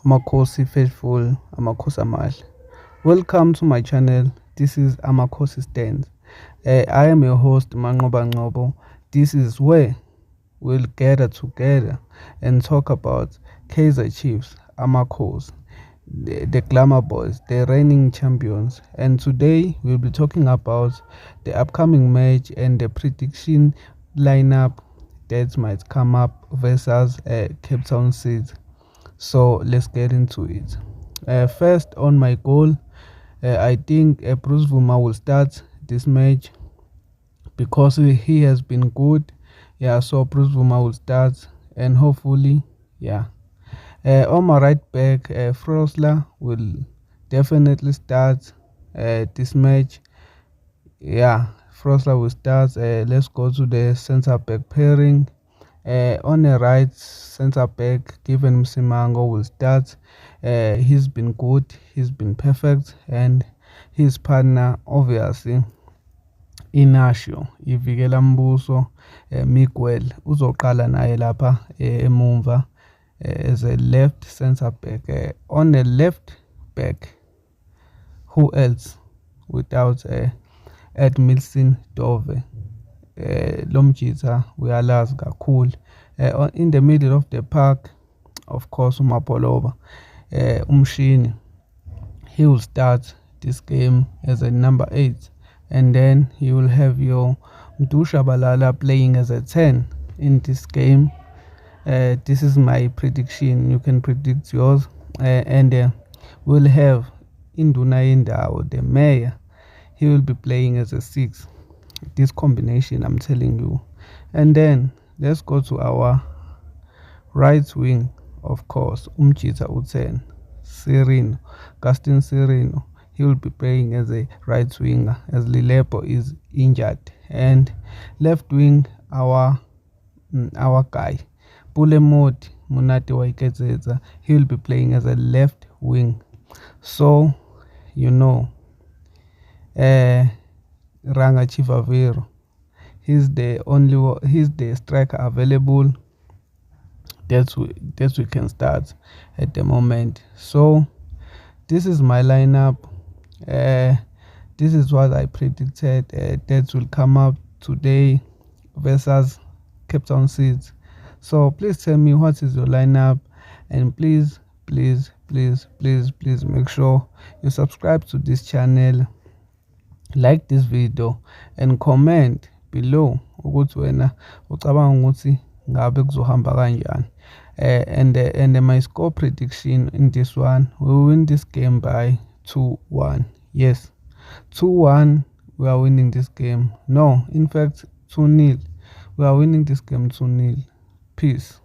Amakhosi faithful, Amakhosi amahle. Welcome to my channel. This is Amakhosi Stands. I am your host Manqoba Nqobo. This is where we'll gather together and talk about Kaizer Chiefs, Amakhosi, the Glamour Boys, the reigning champions. And today we'll be talking about the upcoming match and the prediction lineup that might come up versus Cape Town City. So let's get into it. First, on my goal, I think Bruce Vuma will start this match because he has been good. Yeah, so Bruce Vuma will start, and hopefully, yeah. On my right back, Frosler will definitely start this match. Yeah, Frosler will start. Let's go to the center back pairing. On the right center back, Given Msimango will start. He's been good, he's been perfect, and his partner, obviously, Inacio Ivikela Mbuso Miguel uzoqala naye lapha emumva as a left center back. On the left back, who else without Edmilson Dove? Lomjita uyalazi kakhulu. In the middle of the park, of course, Umapolova, Umshini, he will start this game as a number 8, and then you will have your Mdusha Balala playing as a 10 in this game. This is my prediction. You can predict yours, and we'll have Induna Indao, the mayor. He will be playing as a 6. This combination, I'm telling you. And then let's go to our right wing. Of course, Umjita Uten Serino, Gaston Serino. He will be playing as a right winger as Lilepo is injured. And left wing, our guy Pulemoti Munati Waiketeza. He will be playing as a left wing. So Ranga Chivaviro, he's the striker available that we can start at the moment. So this is my lineup. This is what I predicted that will come up today versus Cape Town City. So please tell me what is your lineup, and please make sure you subscribe to this channel, like this video, and comment below ukuthi wena ucabanga ukuthi ngabe kuzohamba kanjani. And my score prediction in this one, we win this game by 2-1. Yes, 2-1. We are winning this game. No, in fact, 2-0. We are winning this game 2-0. Peace.